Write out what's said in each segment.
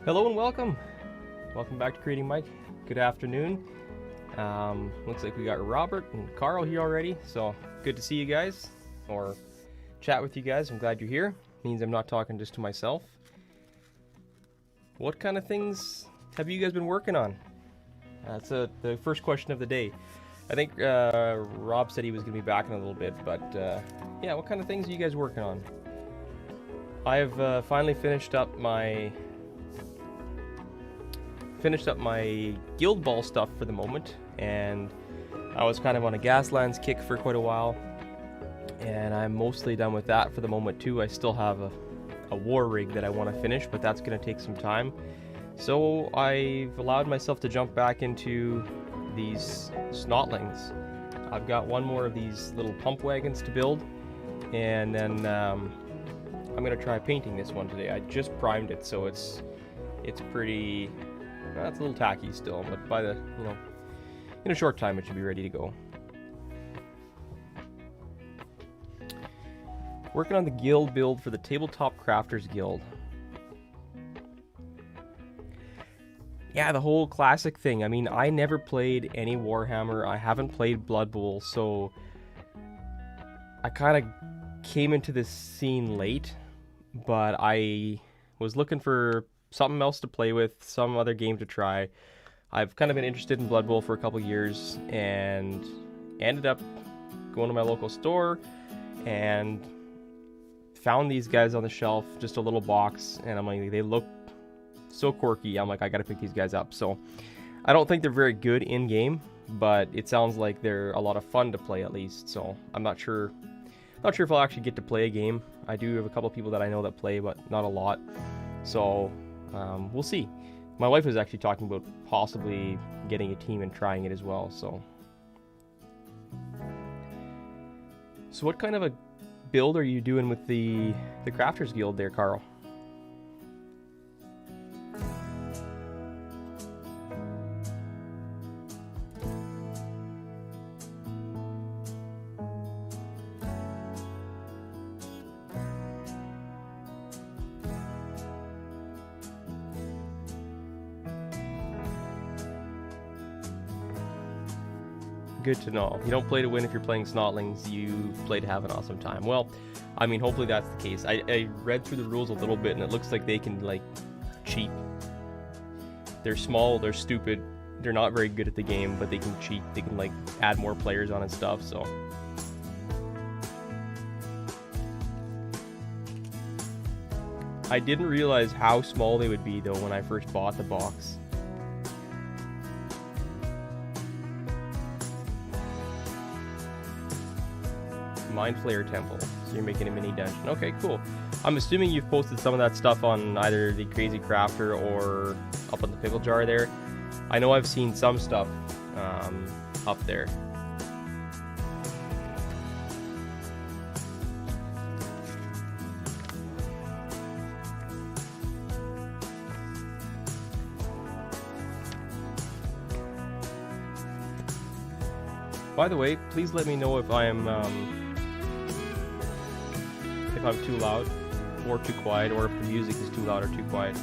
Hello and welcome. Welcome back to Creating Mike. Good afternoon. Looks like we got Robert and Carl here already, so good to see you guys, or chat with you guys. I'm glad you're here. Means I'm not talking just to myself. What kind of things have you guys been working on? That's the first question of the day. I think Rob said he was going to be back in a little bit, but yeah, what kind of things are you guys working on? I've finally finished up my guild ball stuff for the moment, and I was kind of on a Gaslands kick for quite a while, and I'm mostly done with that for the moment too. I still have a war rig that I want to finish, but that's going to take some time. So I've allowed myself to jump back into these Snotlings. I've got one more of these little pump wagons to build, and then I'm going to try painting this one today. I just primed it, so it's pretty... That's a little tacky still, but by the, in a short time it should be ready to go. Working on the guild build for the Tabletop Crafters Guild. Yeah, the whole classic thing. I mean, I never played any Warhammer. I haven't played Blood Bowl, so I kind of came into this scene late, but I was looking for something else to play with, some other game to try. I've kind of been interested in Blood Bowl for a couple years and ended up going to my local store and found these guys on the shelf, just a little box, and I'm like, they look so quirky. I'm like, I gotta pick these guys up. So I don't think they're very good in game, but it sounds like they're a lot of fun to play at least. So I'm not sure if I'll actually get to play a game. I do have a couple people that I know that play, but not a lot. So we'll see. My wife was actually talking about possibly getting a team and trying it as well. So what kind of a build are you doing with the Crafters Guild there, Carl? Good to know. You don't play to win if you're playing Snotlings, you play to have an awesome time. Well, I mean, hopefully that's the case. I read through the rules a little bit, and it looks like they can, like, cheat. They're small, they're stupid, they're not very good at the game, but they can cheat. They can, like, add more players on and stuff, so... I didn't realize how small they would be, though, when I first bought the box. Mind Flayer Temple. So you're making a mini dungeon. Okay, cool. I'm assuming you've posted some of that stuff on either the Crazy Crafter or up on the Pickle Jar there. I know I've seen some stuff up there. By the way, please let me know if I'm too loud or too quiet, or if the music is too loud or too quiet.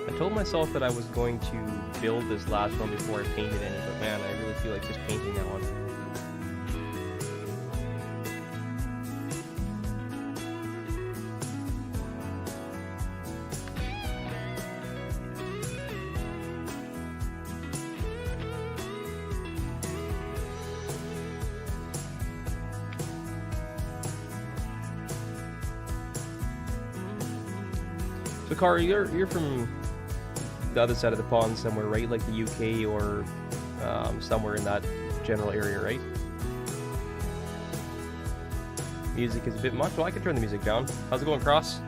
I told myself that I was going to build this last one before I painted any, but man, I really feel like just painting that one. So, Carl, you're from the other side of the pond somewhere, right? Like the UK or somewhere in that general area, right? Music is a bit much. Well, I can turn the music down. How's it going, Cross?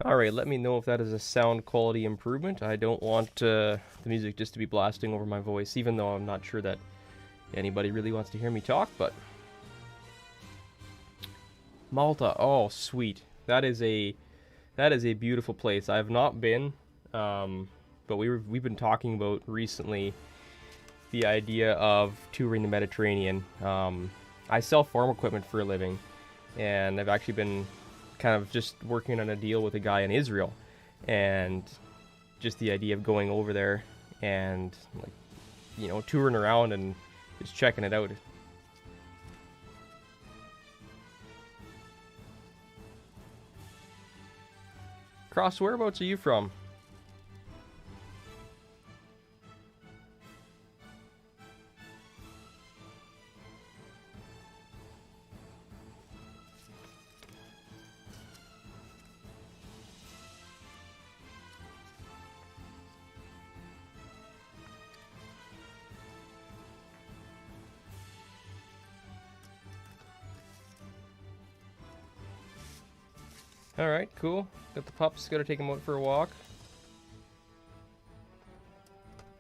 Alright, let me know if that is a sound quality improvement. I don't want the music just to be blasting over my voice, even though I'm not sure that anybody really wants to hear me talk, but... Malta, oh sweet. That is a beautiful place. I have not been, but we've been talking about recently the idea of touring the Mediterranean. I sell farm equipment for a living, and I've actually been kind of just working on a deal with a guy in Israel, and just the idea of going over there and, like, you know, touring around and just checking it out. Cross, whereabouts are you from? Alright, cool. Got the pups, gotta take them out for a walk.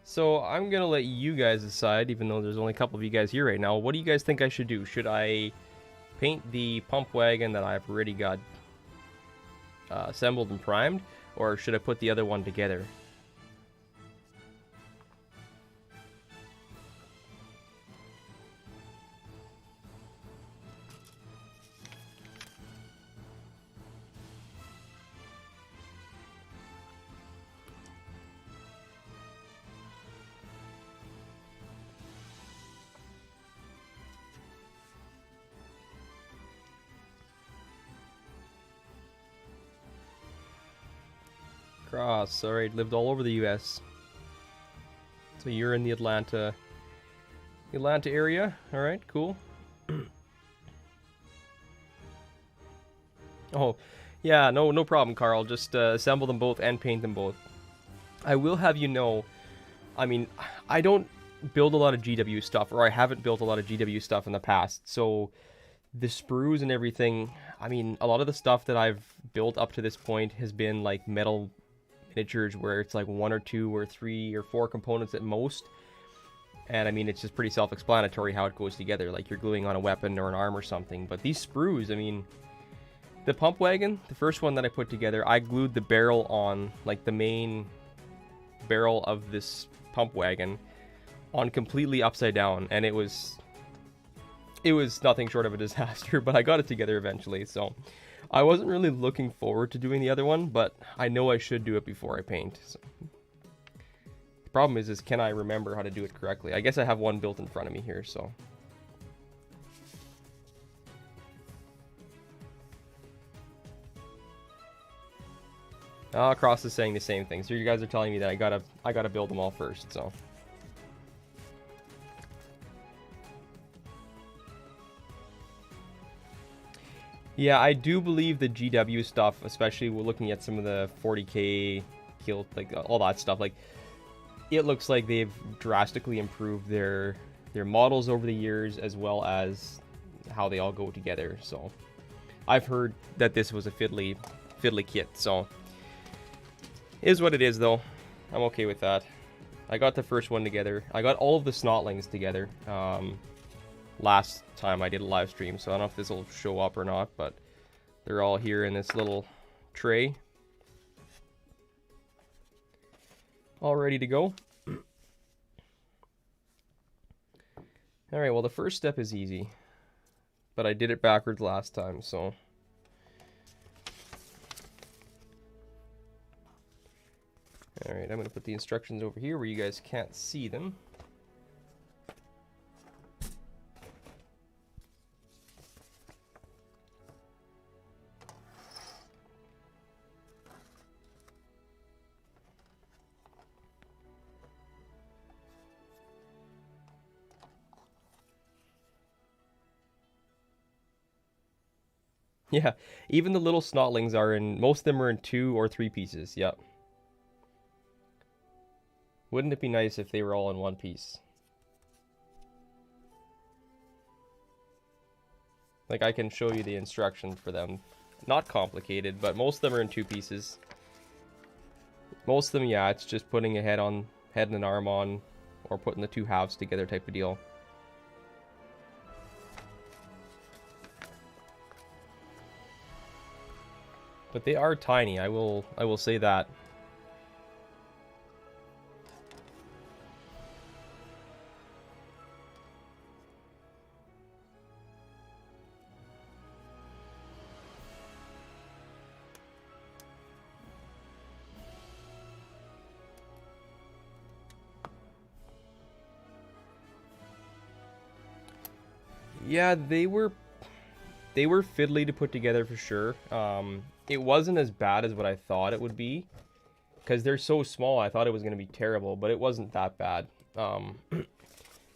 So I'm gonna let you guys decide, even though there's only a couple of you guys here right now. What do you guys think I should do? Should I paint the pump wagon that I've already got assembled and primed, or should I put the other one together? Cross, alright, lived all over the US. So you're in the Atlanta area. Alright, cool. Oh, yeah, no problem, Carl. Just assemble them both and paint them both. I will have you know, I mean, I don't build a lot of GW stuff, or I haven't built a lot of GW stuff in the past, so the sprues and everything, I mean, a lot of the stuff that I've built up to this point has been like metal miniatures where it's like 1 or 2 or 3 or 4 components at most. And I mean, it's just pretty self-explanatory how it goes together, like you're gluing on a weapon or an arm or something. But these sprues, I mean, the pump wagon, the first one that I put together, I glued the barrel on, like the main barrel of this pump wagon, on completely upside down, and it was nothing short of a disaster, but I got it together eventually. So I wasn't really looking forward to doing the other one, but I know I should do it before I paint. So the problem is can I remember how to do it correctly? I guess I have one built in front of me here, so. Cross is saying the same thing. So you guys are telling me that I gotta build them all first, so. Yeah, I do believe the GW stuff, especially we're looking at some of the 40k kill, like all that stuff, like it looks like they've drastically improved their models over the years, as well as how they all go together. So I've heard that this was a fiddly kit, so is what it is though. I'm okay with that. I got the first one together. I got all of the Snotlings together last time I did a live stream, so I don't know if this will show up or not, but they're all here in this little tray, all ready to go. Alright, well the first step is easy, but I did it backwards last time, so alright, I'm going to put the instructions over here where you guys can't see them. Yeah, even the little Snotlings are in, most of them are in 2 or 3 pieces, yep. Wouldn't it be nice if they were all in 1 piece? Like, I can show you the instructions for them not complicated, but most of them are in 2 pieces. Most of them, yeah, it's just putting a head and an arm on, or putting the 2 halves together type of deal. But they are tiny, I will say that. Yeah, they were fiddly to put together for sure. It wasn't as bad as what I thought it would be, because they're so small. I thought it was going to be terrible, but it wasn't that bad.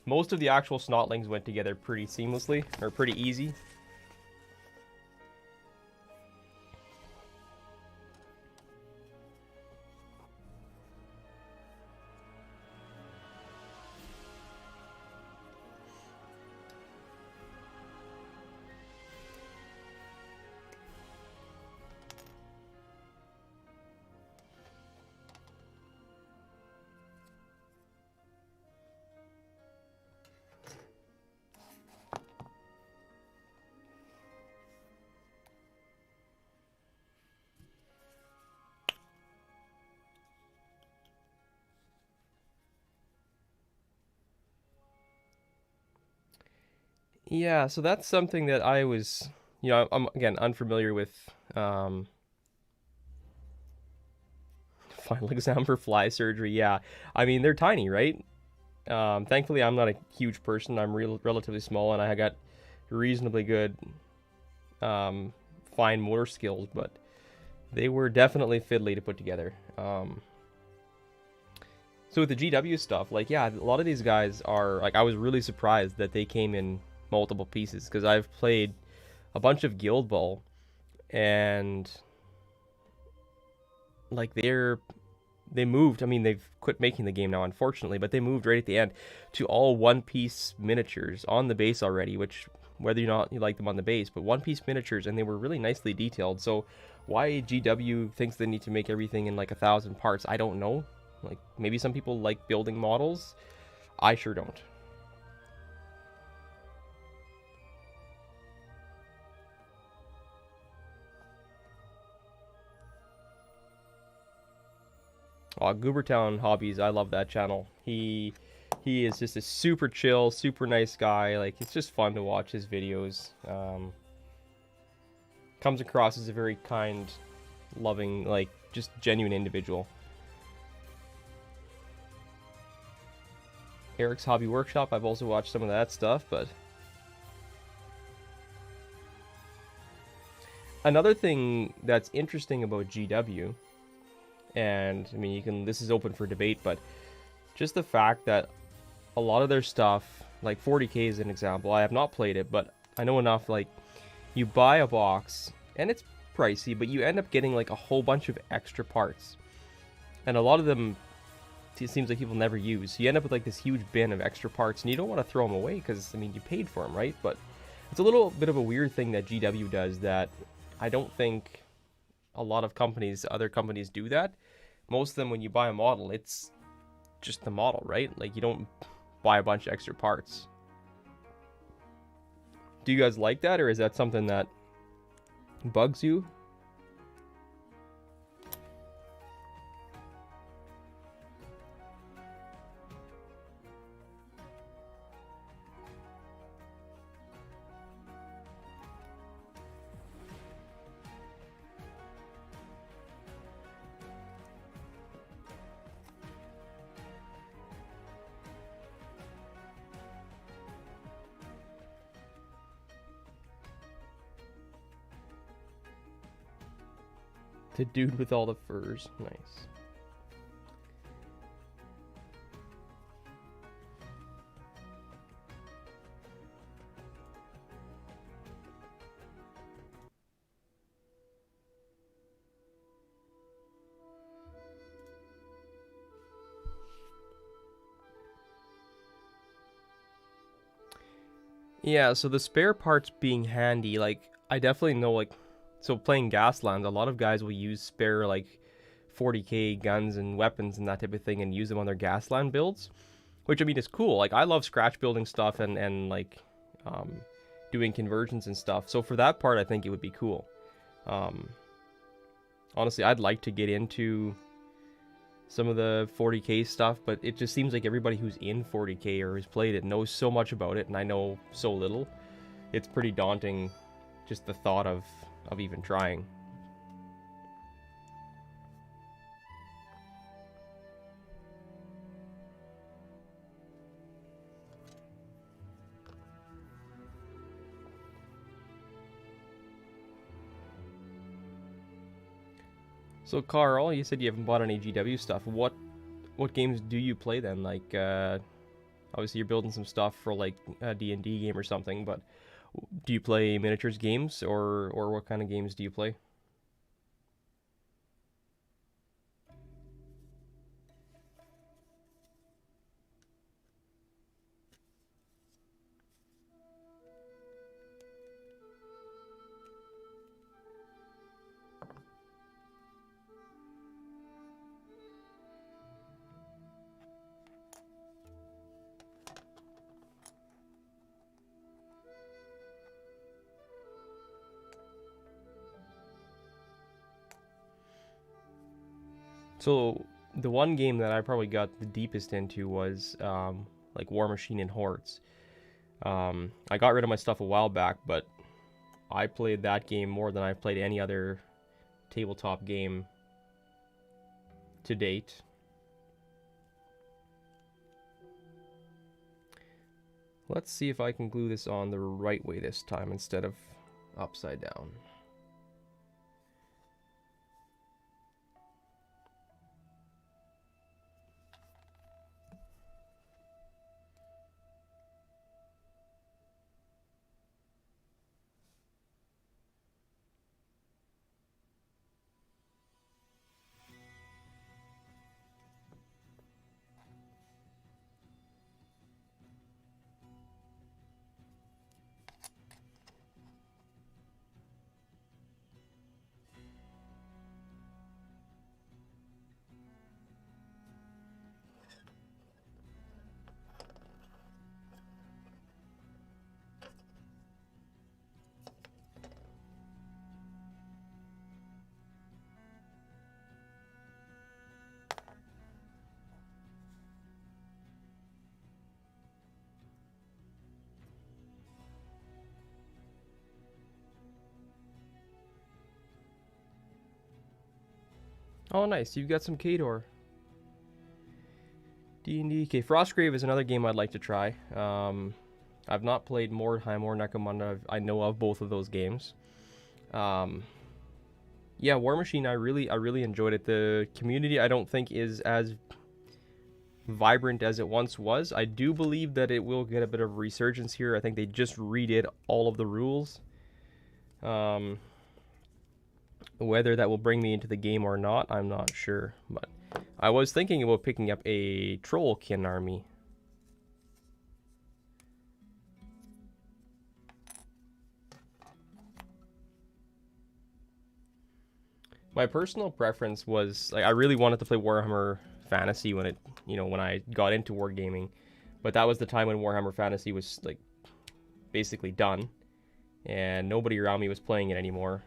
Most of the actual Snotlings went together pretty seamlessly, or pretty easy. Yeah, so that's something that I was, I'm again unfamiliar with. Final exam for fly surgery. Yeah, I mean they're tiny, right? Thankfully, I'm not a huge person. I'm relatively small, and I got reasonably good fine motor skills, but they were definitely fiddly to put together. So with the GW stuff, like, yeah, a lot of these guys are, like, I was really surprised that they came in multiple pieces, because I've played a bunch of Guild Ball, and, like, they moved. I mean, they've quit making the game now, unfortunately, but they moved right at the end to all one-piece miniatures on the base already, which, whether or not you like them on the base, but one-piece miniatures, and they were really nicely detailed. So why GW thinks they need to make everything in, like, 1,000 parts, I don't know. Like, maybe some people like building models. I sure don't. Goobertown Hobbies, I love that channel. He is just a super chill, super nice guy. Like, it's just fun to watch his videos. Comes across as a very kind, loving, like, just genuine individual. Eric's Hobby Workshop, I've also watched some of that stuff, but another thing that's interesting about GW, and I mean, this is open for debate, but just the fact that a lot of their stuff, like 40K is an example, I have not played it, but I know enough, like, you buy a box, and it's pricey, but you end up getting, like, a whole bunch of extra parts, and a lot of them, it seems like people never use. So you end up with, like, this huge bin of extra parts, and you don't want to throw them away, because, I mean, you paid for them, right? But it's a little bit of a weird thing that GW does that I don't think a lot of other companies do that. Most of them, when you buy a model, it's just the model, right? Like, you don't buy a bunch of extra parts. Do you guys like that, or is that something that bugs you? The dude with all the furs. Nice. Yeah, so the spare parts being handy, like, I definitely know, like, So playing Gaslands, a lot of guys will use spare like 40k guns and weapons and that type of thing and use them on their Gasland builds, which I mean is cool. Like I love scratch building stuff and like doing conversions and stuff. So for that part, I think it would be cool. Honestly, I'd like to get into some of the 40k stuff, but it just seems like everybody who's in 40k or has played it knows so much about it, and I know so little. It's pretty daunting, just the thought of even trying. So Carl, you said you haven't bought any GW stuff. What games do you play then? Like, obviously you're building some stuff for like a D&D game or something, but do you play miniatures games or what kind of games do you play? So the one game that I probably got the deepest into was like War Machine and Hordes. I got rid of my stuff a while back, but I played that game more than I've played any other tabletop game to date. Let's see if I can glue this on the right way this time instead of upside down. Oh, nice. You've got some Khador. D&D. Okay, Frostgrave is another game I'd like to try. I've not played Mordheim or Necromunda. I know of both of those games. Yeah, War Machine, I really enjoyed it. The community, I don't think, is as vibrant as it once was. I do believe that it will get a bit of resurgence here. I think they just redid all of the rules. Whether that will bring me into the game or not, I'm not sure. But I was thinking about picking up a Trollkin army. My personal preference was, like, I really wanted to play Warhammer Fantasy when it, when I got into wargaming. But that was the time when Warhammer Fantasy was, like, basically done. And nobody around me was playing it anymore.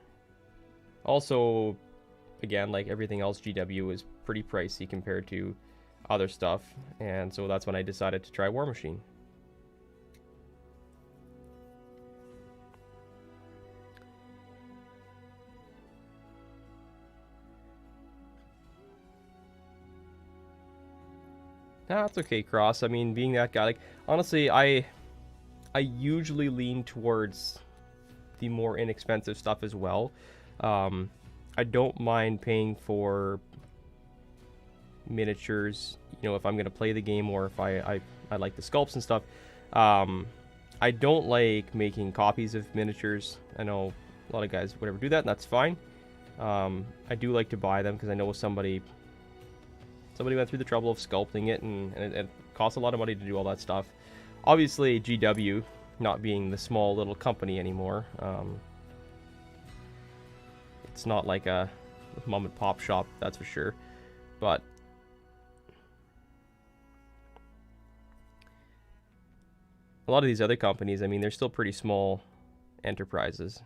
Also, again, like everything else, GW is pretty pricey compared to other stuff, and so that's when I decided to try War Machine. Nah, that's okay, Cross. I mean, being that guy, like, honestly, I usually lean towards the more inexpensive stuff as well. I don't mind paying for miniatures, if I'm going to play the game or if I like the sculpts and stuff. I don't like making copies of miniatures. I know a lot of guys would ever do that, and that's fine. I do like to buy them because I know somebody went through the trouble of sculpting it, and it costs a lot of money to do all that stuff. Obviously, GW, not being the small little company anymore, It's not like a mom and pop shop, that's for sure. But a lot of these other companies, I mean, they're still pretty small enterprises.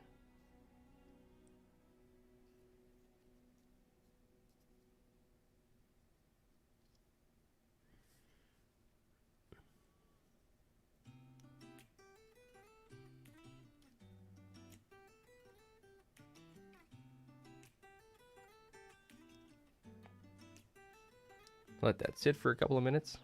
Let that sit for a couple of minutes.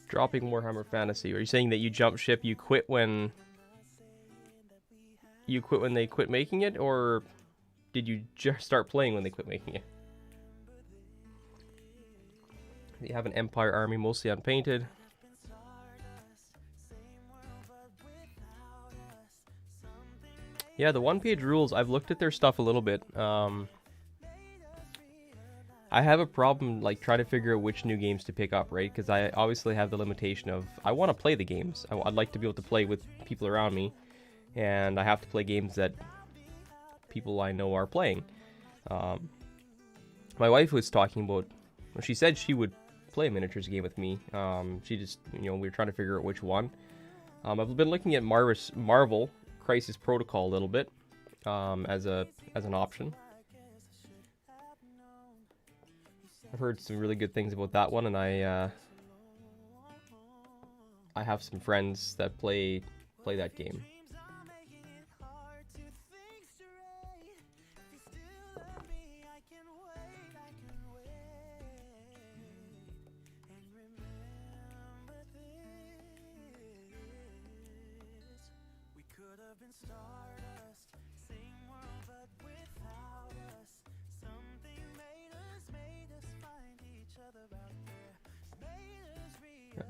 Dropping Warhammer Fantasy. Are you saying that you jump ship, you quit when they quit making it, or did you just start playing when they quit making it? You have an Empire army, mostly unpainted. Yeah, the one-page rules, I've looked at their stuff a little bit. I have a problem, like, trying to figure out which new games to pick up, right? Because I obviously have the limitation of, I want to play the games. I'd like to be able to play with people around me, and I have to play games that people I know are playing. My wife was talking about, well, she said she would play a miniatures game with me. She just, we were trying to figure out which one. I've been looking at Marvel Crisis Protocol a little bit as an option. I've heard some really good things about that one, and I have some friends that play that game.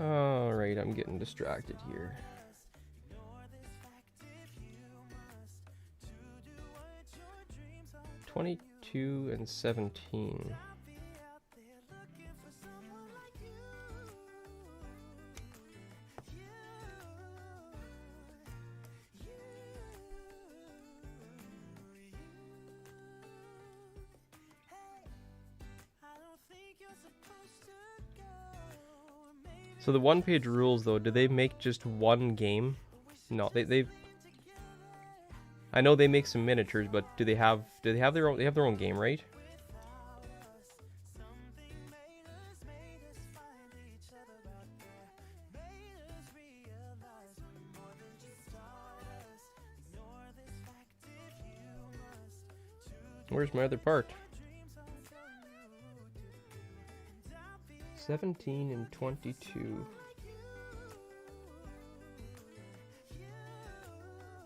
Alright, I'm getting distracted here. $22 and $17. So the one-page rules, though, do they make just one game? No, they. I know they make some miniatures, but do they have their own? They have their own game, right? Where's my other part? 17 and 22.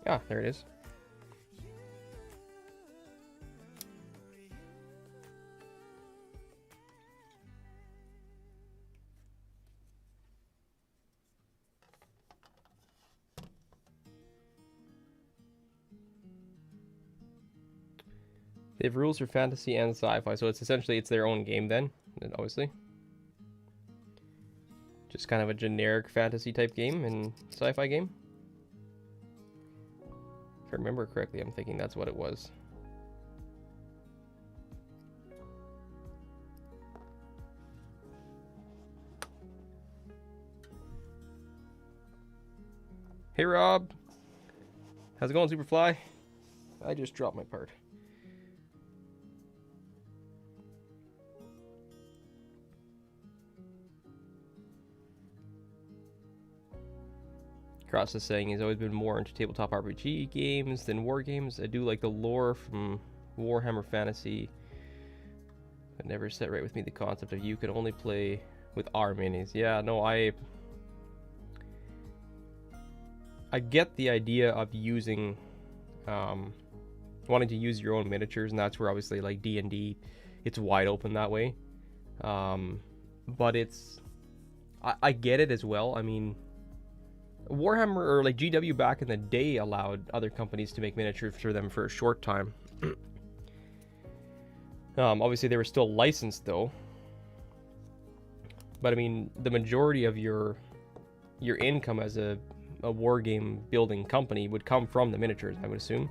Ah, there it is. They have rules for fantasy and sci-fi, so it's essentially their own game then, obviously. Just kind of a generic fantasy type game and sci-fi game. If I remember correctly, I'm thinking that's what it was. Hey Rob! How's it going, Superfly? I just dropped my part. Cross is saying he's always been more into tabletop RPG games than war games. I do like the lore from Warhammer Fantasy, but never set right with me the concept of you can only play with our minis. Yeah, no, I get the idea of using, wanting to use your own miniatures, and that's where obviously like D&D, it's wide open that way. But I get it as well. I mean, Warhammer, or like GW back in the day, allowed other companies to make miniatures for them for a short time. Obviously, they were still licensed though. But I mean, the majority of your income as a war game building company would come from the miniatures, I would assume.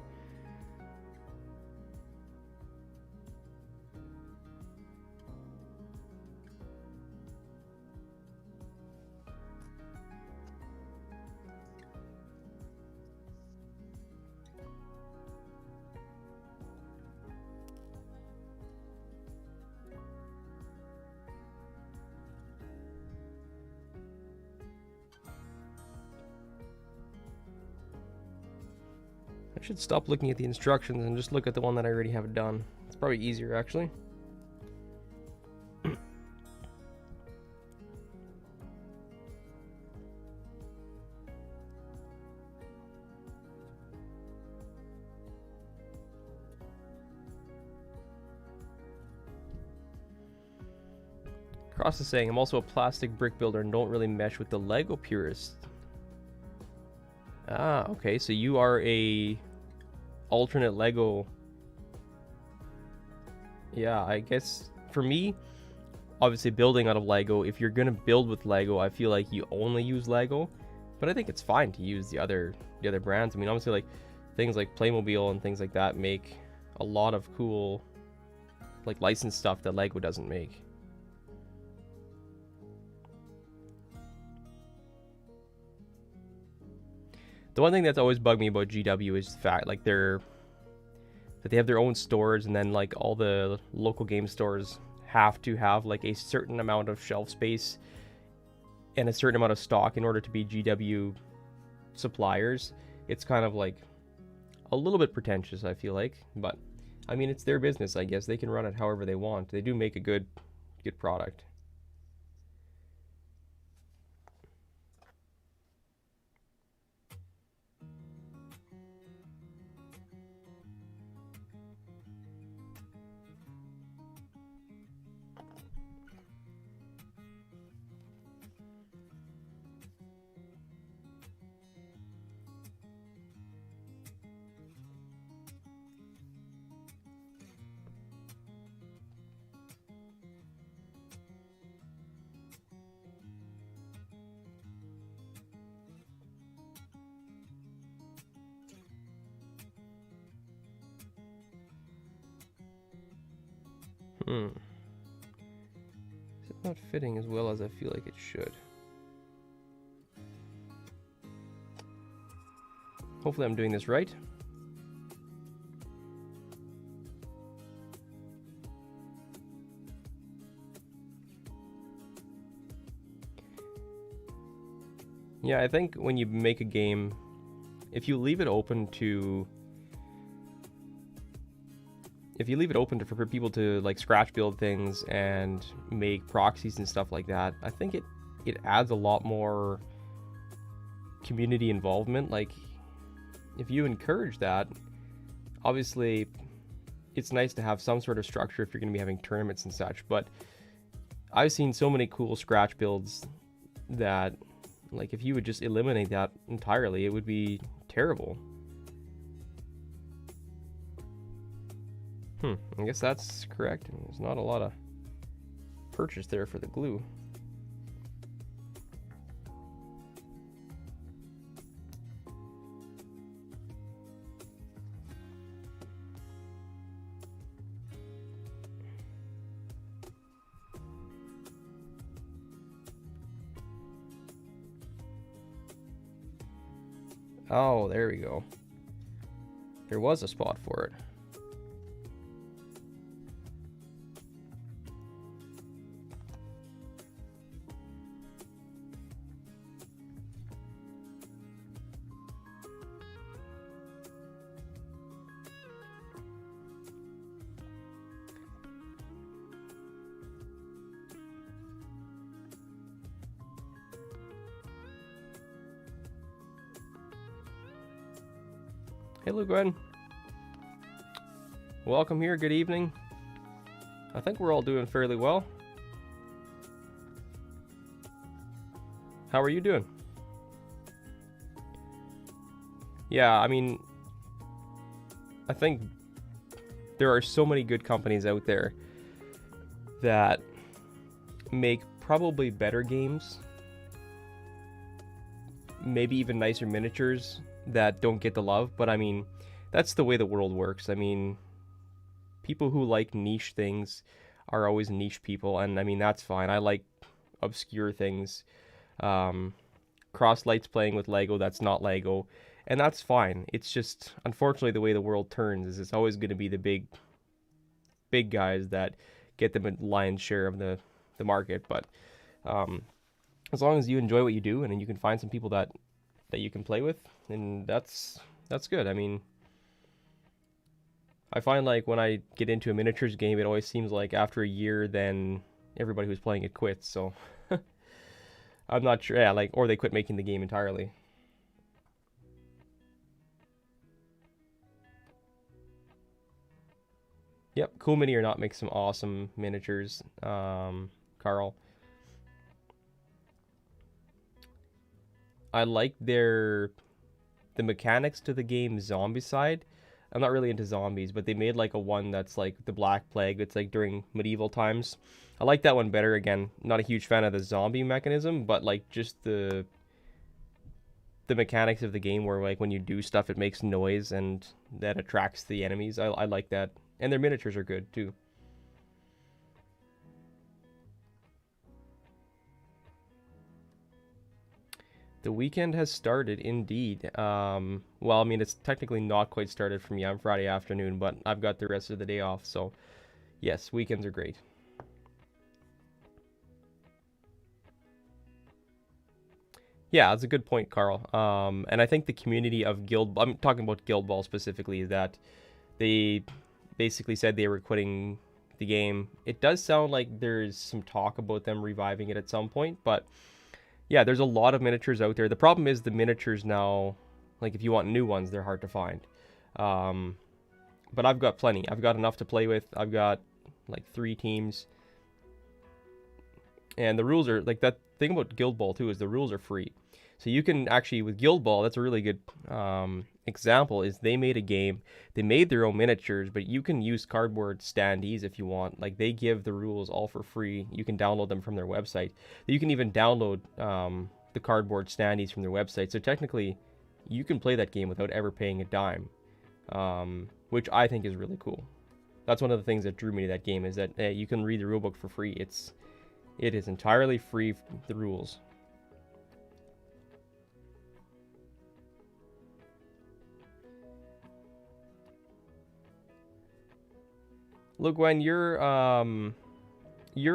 I should stop looking at the instructions and just look at the one that I already have done. It's probably easier, actually. Cross is saying, I'm also a plastic brick builder and don't really mesh with the Lego purist. Ah, okay, so you are a alternate Lego. Yeah, I guess for me, obviously building out of Lego, if you're gonna build with Lego, I feel like you only use Lego, but I think it's fine to use the other brands. I mean, obviously, like things like Playmobil and things like that make a lot of cool, like, licensed stuff that Lego doesn't make. The one thing that's always bugged me about GW is the fact, like, that they have their own stores, and then, like, all the local game stores have to have, like, a certain amount of shelf space and a certain amount of stock in order to be GW suppliers. It's kind of, like, a little bit pretentious, I feel like. But, I mean, it's their business, I guess. They can run it however they want. They do make a good product. It's not fitting as well as I feel like it should. Hopefully I'm doing this right. Yeah, I think when you make a game, if you leave it open for people to, like, scratch build things and make proxies and stuff like that, I think it adds a lot more community involvement. Like, if you encourage that, obviously it's nice to have some sort of structure if you're going to be having tournaments and such, but I've seen so many cool scratch builds that, like, if you would just eliminate that entirely, it would be terrible. I guess that's correct. There's not a lot of purchase there for the glue. Oh, there we go. There was a spot for it. Hello, Gwen. Welcome here. Good evening. I think we're all doing fairly well. How are you doing? Yeah, I mean, I think there are so many good companies out there that make probably better games, maybe even nicer miniatures that don't get the love. But I mean, that's the way the world works. I mean, people who like niche things are always niche people, and I mean, that's fine. I like obscure things. Cross lights playing with Lego that's not Lego, and that's fine. It's just, unfortunately, the way the world turns is it's always going to be the big guys that get the lion's share of the market. But as long as you enjoy what you do, and then you can find some people that you can play with, and that's good. I mean, I find like when I get into a miniatures game, it always seems like after a year, then everybody who's playing it quits. So I'm not sure. Yeah, like, or they quit making the game entirely. Yep, Cool Mini or Not makes some awesome miniatures, Carl. I like the mechanics to the game zombie side. I'm not really into zombies, but they made like a one that's like the Black Plague. It's like during medieval times. I like that one better. Again, not a huge fan of the zombie mechanism, but like just the mechanics of the game where like when you do stuff, it makes noise and that attracts the enemies. I like that. And their miniatures are good too. The weekend has started, indeed. Well, I mean, it's technically not quite started for me on Friday afternoon, but I've got the rest of the day off, so yes, weekends are great. Yeah, that's a good point, Carl. And I think the community of I'm talking about Guild Ball specifically, is that they basically said they were quitting the game. It does sound like there's some talk about them reviving it at some point, but yeah, there's a lot of miniatures out there. The problem is the miniatures now, like if you want new ones, they're hard to find. But I've got plenty. I've got enough to play with. I've got like 3 teams. And the rules are, like, that thing about Guild Ball too is the rules are free. So you can actually, with Guild Ball, that's a really good example, is they made a game. They made their own miniatures, but you can use cardboard standees if you want. Like, they give the rules all for free. You can download them from their website. You can even download the cardboard standees from their website. So technically, you can play that game without ever paying a dime, which I think is really cool. That's one of the things that drew me to that game, is that you can read the rulebook for free. It is entirely free, the rules. Look, Gwen, you're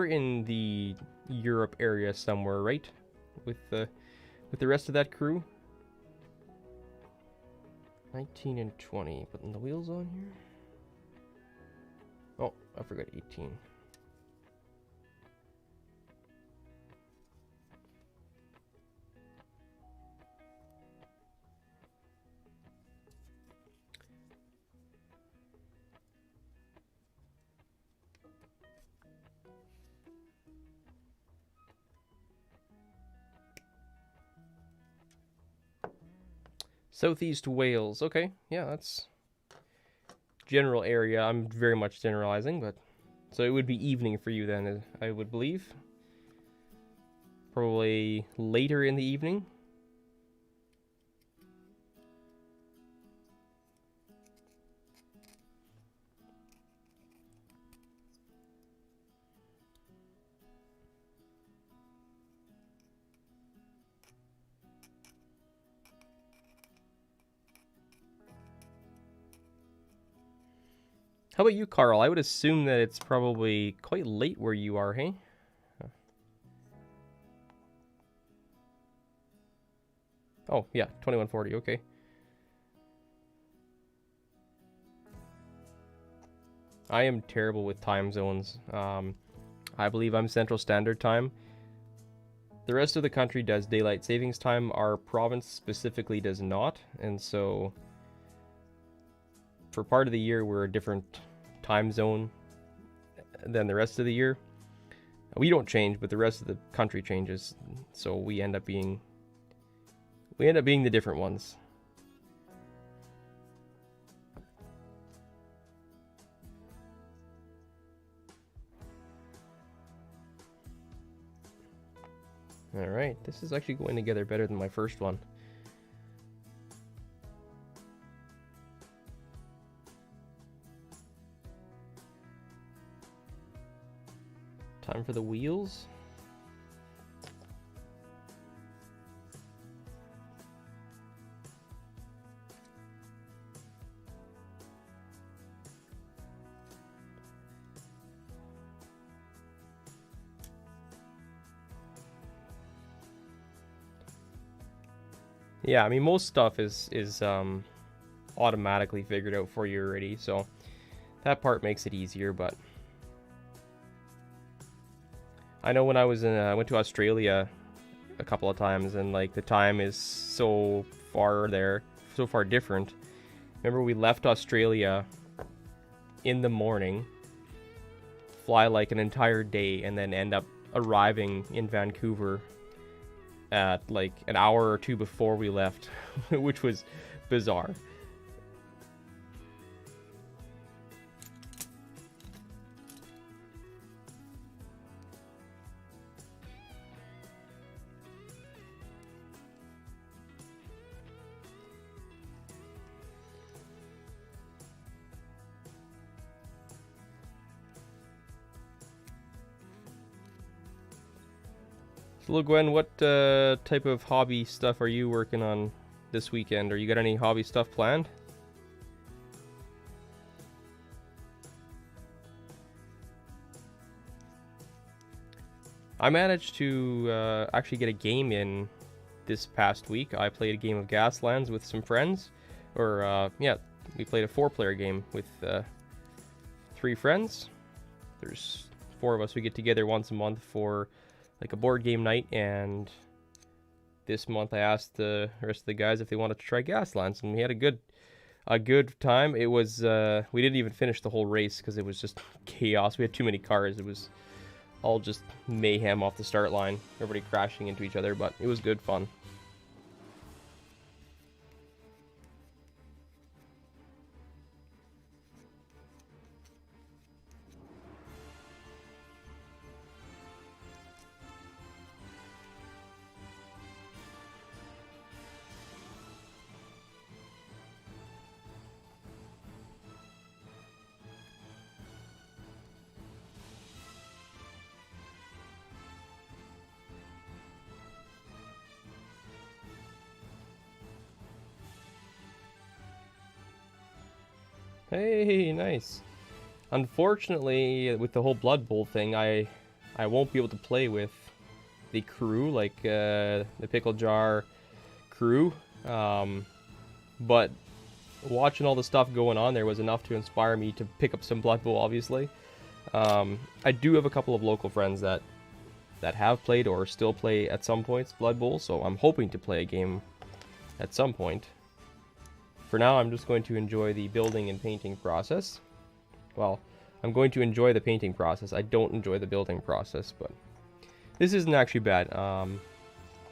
in the Europe area somewhere, right? With the rest of that crew? 19 and 20. Putting the wheels on here. Oh, I forgot 18. Southeast Wales. Okay, yeah, that's general area. I'm very much generalizing, but so it would be evening for you then, I would believe. Probably later in the evening. How about you, Carl? I would assume that it's probably quite late where you are, hey? Oh, yeah, 2140, okay. I am terrible with time zones. I believe I'm Central Standard Time. The rest of the country does daylight savings time. Our province specifically does not, and so for part of the year we're a different time zone than the rest of the year. We don't change, but the rest of the country changes, so we end up being the different ones. Alright, this is actually going together better than my first one. Time for the wheels. Yeah, I mean, most stuff is automatically figured out for you already, so that part makes it easier. But I know when I was in, I went to Australia a couple of times, and like the time is so far there, so far different. Remember, we left Australia in the morning, fly like an entire day, and then end up arriving in Vancouver at like an hour or two before we left, which was bizarre. So, Gwen, what type of hobby stuff are you working on this weekend? Or you got any hobby stuff planned? I managed to actually get a game in this past week. I played a game of Gaslands with some friends. Or, yeah, we played a 4-player game with 3 friends. There's 4 of us. We get together once a month for like a board game night, and this month I asked the rest of the guys if they wanted to try Gaslands, and we had a good time. It was we didn't even finish the whole race because it was just chaos. We had too many cars. It was all just mayhem off the start line, everybody crashing into each other, but it was good fun. Hey, nice. Unfortunately, with the whole Blood Bowl thing, I won't be able to play with the crew, like the Pickle Jar crew. But watching all the stuff going on there was enough to inspire me to pick up some Blood Bowl, obviously. I do have a couple of local friends that have played or still play at some points Blood Bowl, so I'm hoping to play a game at some point. For now, I'm just going to enjoy the building and painting process. Well, I'm going to enjoy the painting process. I don't enjoy the building process, but this isn't actually bad.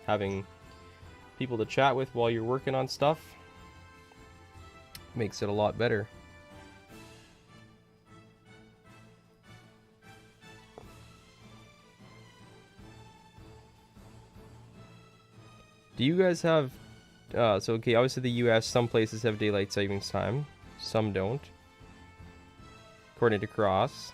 Having people to chat with while you're working on stuff makes it a lot better. Do you guys have... so, okay, obviously the US, some places have daylight savings time. Some don't. According to Cross.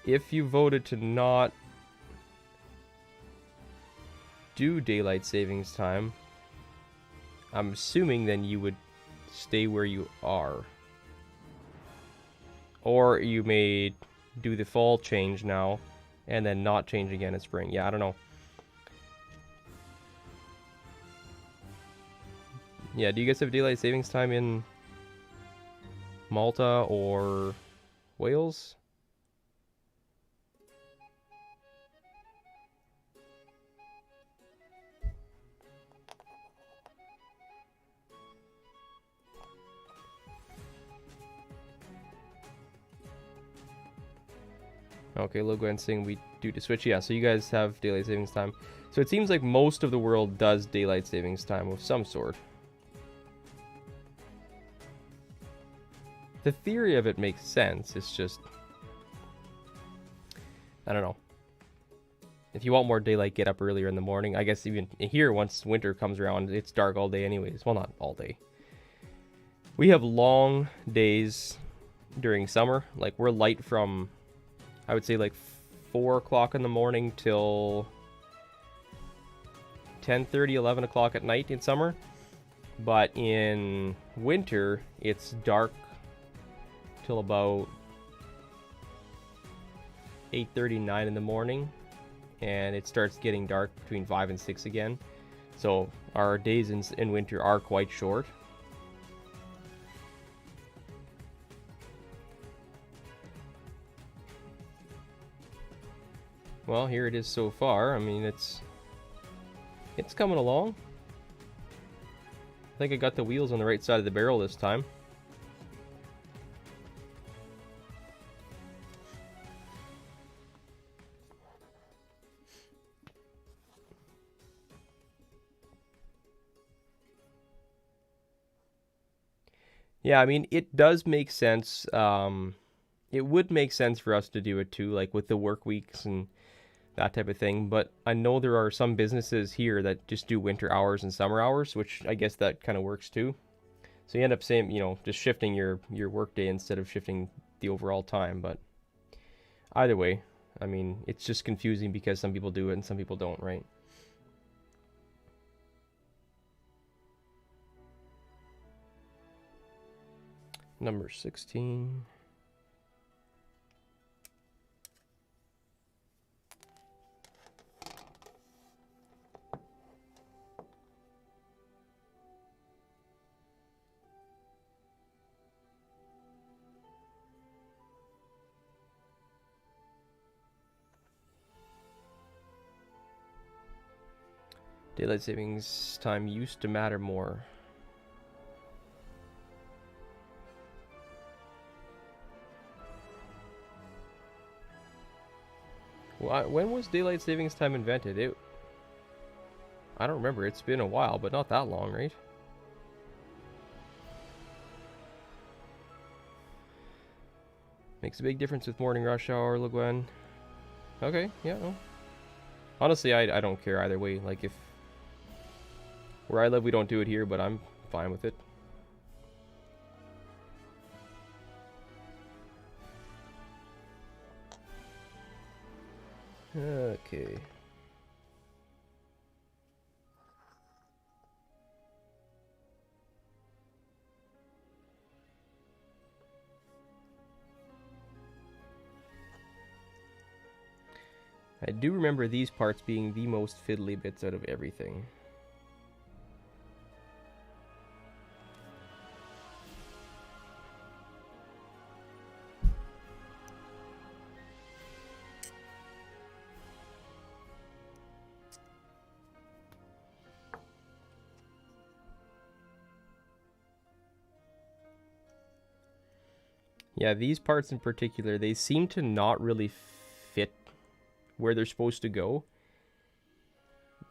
If you voted to not do daylight savings time, I'm assuming then you would stay where you are. Or you may do the fall change now and then not change again in spring. Yeah, I don't know. Yeah, do you guys have daylight savings time in Malta or Wales? Okay, Loguan saying we do to switch. Yeah, so you guys have daylight savings time. So it seems like most of the world does daylight savings time of some sort. The theory of it makes sense. It's just I don't know. If you want more daylight, get up earlier in the morning. I guess even here, once winter comes around, it's dark all day anyways. Well, not all day. We have long days during summer. Like, we're light from, I would say, like 4 o'clock in the morning till 10:30, 11 o'clock at night in summer. But in winter, it's dark till about 8:30, 9 in the morning. And it starts getting dark between 5 and 6 again. So our days in winter are quite short. Well, here it is so far. I mean, it's coming along. I think I got the wheels on the right side of the barrel this time. Yeah, I mean, it does make sense. It would make sense for us to do it too, like with the work weeks and that type of thing. But I know there are some businesses here that just do winter hours and summer hours, which I guess that kind of works too. So you end up saying, just shifting your work day instead of shifting the overall time. But either way, I mean, it's just confusing because some people do it and some people don't, right? Number 16. Daylight savings time used to matter more. When was daylight savings time invented? I don't remember. It's been a while, but not that long, right? Makes a big difference with morning rush hour, LeGuen. Okay, yeah. No. Honestly, I don't care either way. Like, if where I live, we don't do it here, but I'm fine with it. Okay. I do remember these parts being the most fiddly bits out of everything. Yeah, these parts in particular, they seem to not really fit where they're supposed to go.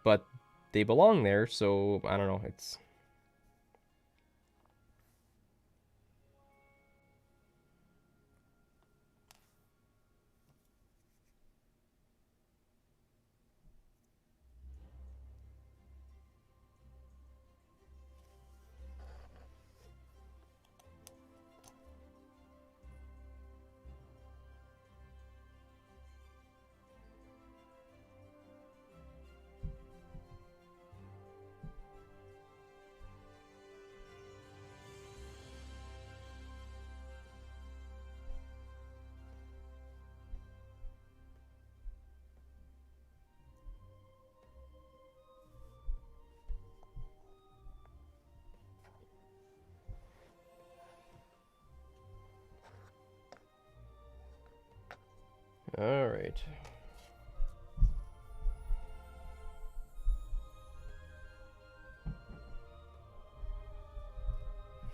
But they belong there, so I don't know, it's... All right.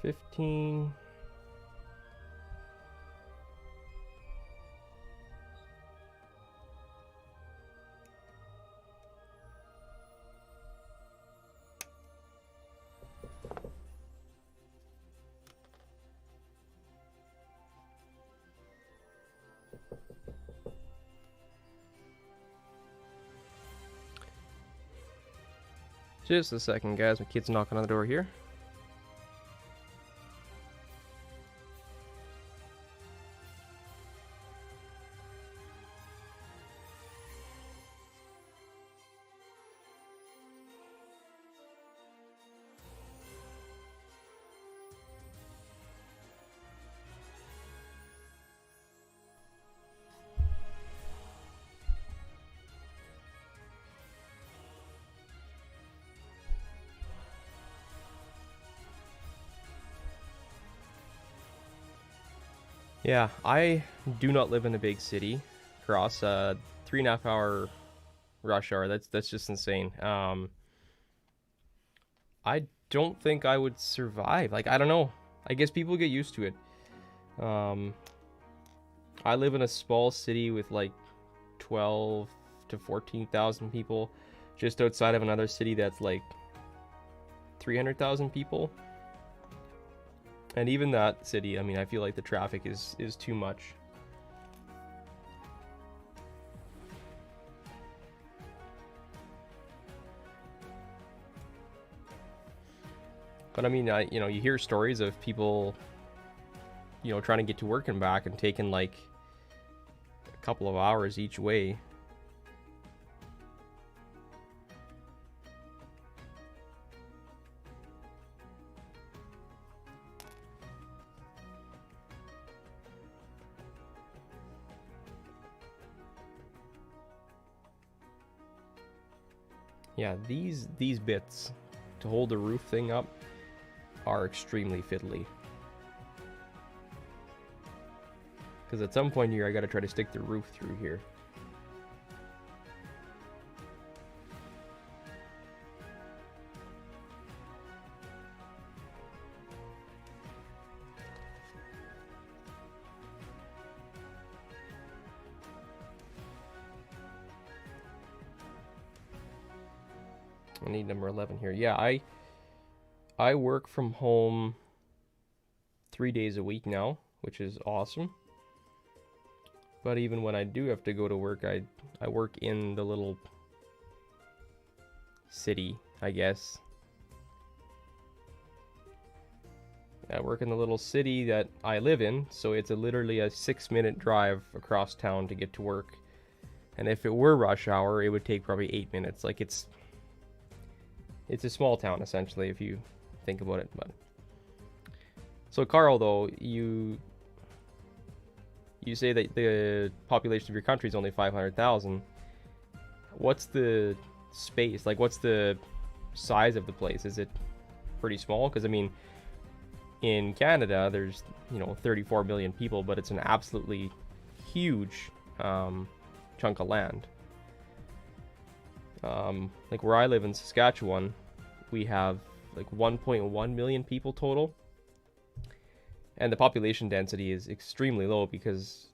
$15. Just a second, guys. My kid's knocking on the door here. Yeah, I do not live in a big city. Cross 3.5 hour rush hour. That's just insane. I don't think I would survive. Like, I don't know. I guess people get used to it. Um, I live in a small city with like 12 to 14,000 people, just outside of another city that's like 300,000 people. And even that city, I mean, I feel like the traffic is too much. But I mean, you hear stories of people, trying to get to work and back and taking like a couple of hours each way. Yeah, these bits to hold the roof thing up are extremely fiddly. Because at some point here, I gotta try to stick the roof through here. I need number 11 here. Yeah, I work from home 3 days a week now, which is awesome. But even when I do have to go to work, I work in the little city, I guess. I work in the little city that I live in, so it's literally a 6-minute drive across town to get to work. And if it were rush hour, it would take probably 8 minutes. Like, it's a small town, essentially, if you think about it. But so, Carl, though, you say that the population of your country is only 500,000. What's the space? Like, what's the size of the place? Is it pretty small? Because, I mean, in Canada, there's, 34 million people, but it's an absolutely huge chunk of land. Like where I live in Saskatchewan, we have like 1.1 million people total. And the population density is extremely low because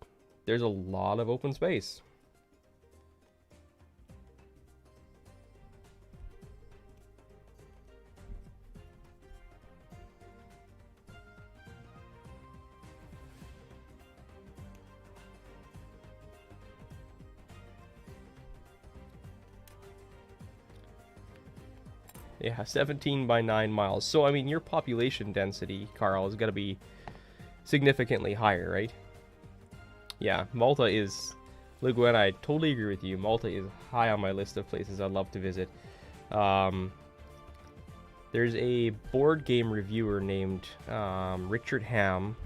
there's a lot of open space. Yeah, 17 by 9 miles. So, I mean, your population density, Carl, is going to be significantly higher, right? Yeah, Malta is... Look, when I totally agree with you. Malta is high on my list of places I'd love to visit. There's a board game reviewer named Richard Ham.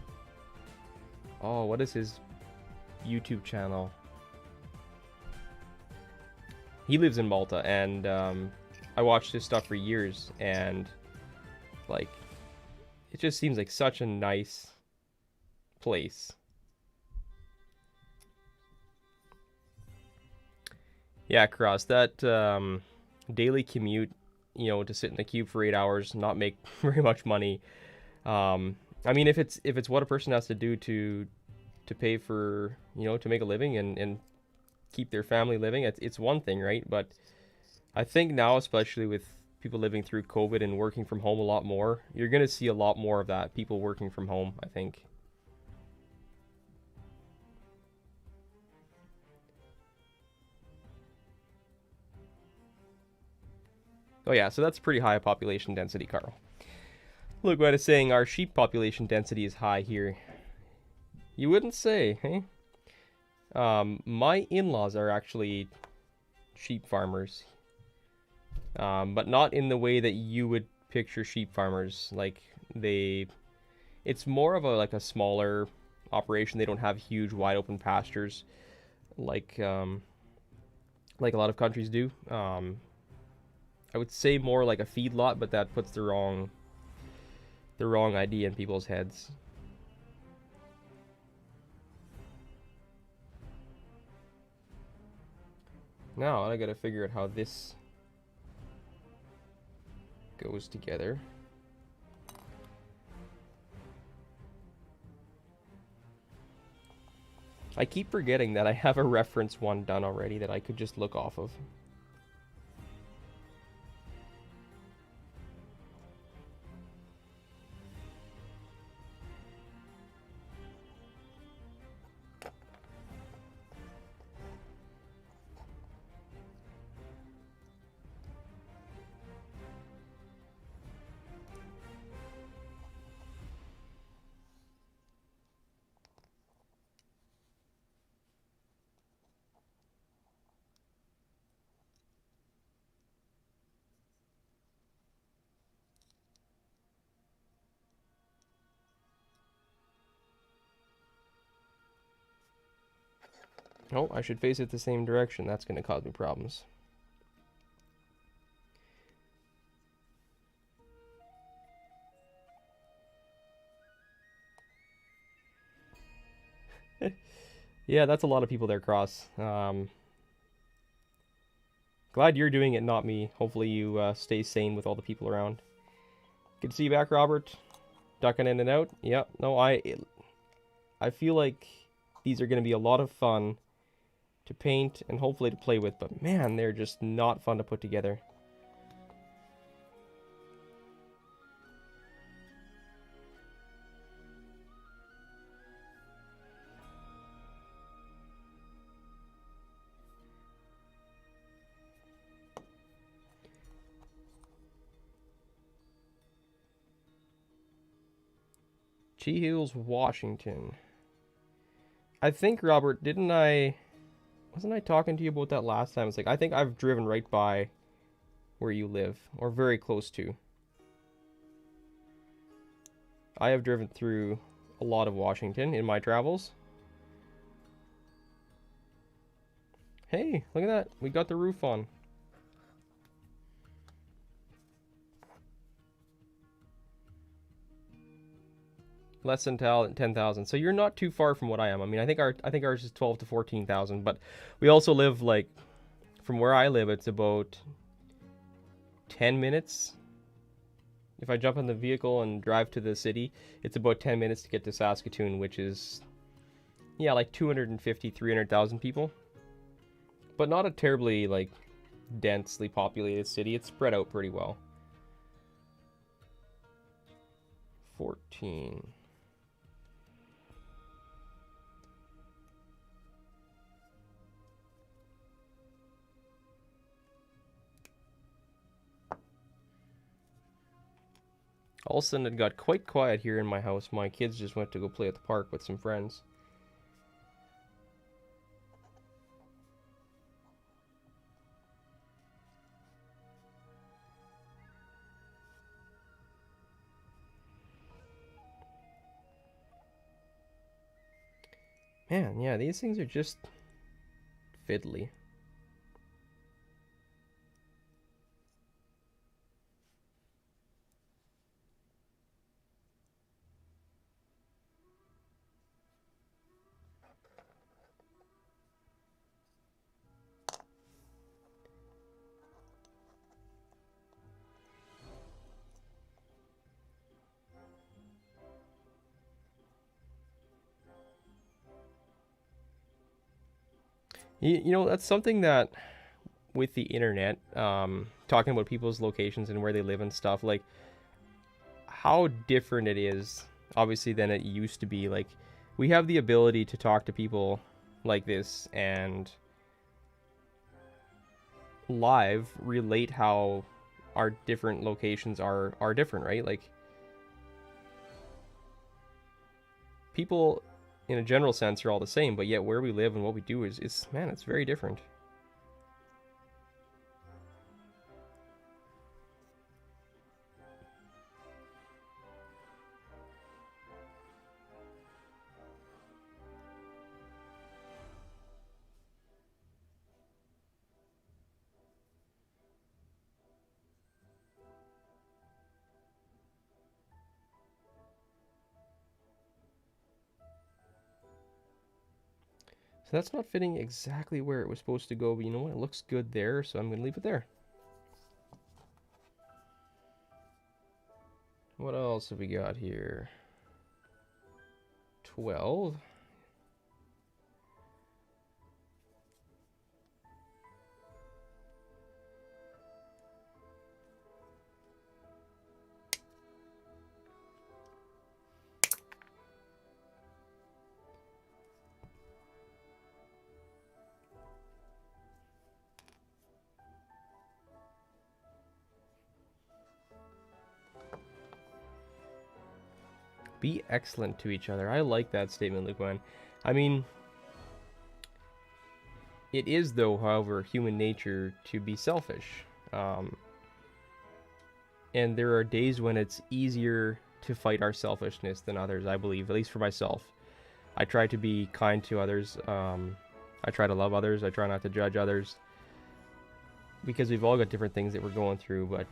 Oh, what is his YouTube channel? He lives in Malta, and I watched his stuff for years, and like, it just seems like such a nice place. Yeah, Cross, that daily commute, to sit in the cube for 8 hours, not make very much money. I mean, if it's what a person has to do to pay for, to make a living and keep their family living, it's one thing, right? But I think now, especially with people living through COVID and working from home a lot more, you're going to see a lot more of that, people working from home, I think. Oh yeah, so that's pretty high population density, Carl. Look what it's saying, our sheep population density is high here. You wouldn't say, hey? My in-laws are actually sheep farmers. But not in the way that you would picture sheep farmers. Like, it's more of a smaller operation. They don't have huge wide open pastures like a lot of countries do. I would say more like a feedlot, but that puts the wrong idea in people's heads. Now I gotta figure out how this goes together. I keep forgetting that I have a reference one done already that I could just look off of. Oh, I should face it the same direction. That's going to cause me problems. Yeah, that's a lot of people there, Cross. Glad you're doing it, not me. Hopefully you stay sane with all the people around. Good to see you back, Robert. Ducking in and out. Yep. No, I feel like these are going to be a lot of fun to paint and hopefully to play with, but man, they're just not fun to put together. Chee Hills, Washington. I think, Robert, wasn't I talking to you about that last time? It's like, I think I've driven right by where you live, or very close to. I have driven through a lot of Washington in my travels. Hey, look at that. We got the roof on. Less than 10,000. So you're not too far from what I am. I mean, I think ours is 12 to 14,000, but we also live like from where I live, it's about 10 minutes. If I jump in the vehicle and drive to the city, it's about 10 minutes to get to Saskatoon, which is yeah, like 250, 300,000 people. But not a terribly like densely populated city. It's spread out pretty well. 14. All of a sudden it got quite quiet here in my house. My kids just went to go play at the park with some friends. Man, yeah, these things are just fiddly. You know, that's something that with the internet, talking about people's locations and where they live and stuff, like how different it is, obviously, than it used to be. Like, we have the ability to talk to people like this and live relate how our different locations are different, right? Like, people in a general sense are all the same, but yet where we live and what we do is man, it's very different. So that's not fitting exactly where it was supposed to go, but you know what? It looks good there, so I'm going to leave it there. What else have we got here? 12. Be excellent to each other. I like that statement, Luquen. I mean, it is, though, however, human nature to be selfish. And there are days when it's easier to fight our selfishness than others, I believe, at least for myself. I try to be kind to others. I try to love others. I try not to judge others. Because we've all got different things that we're going through. But,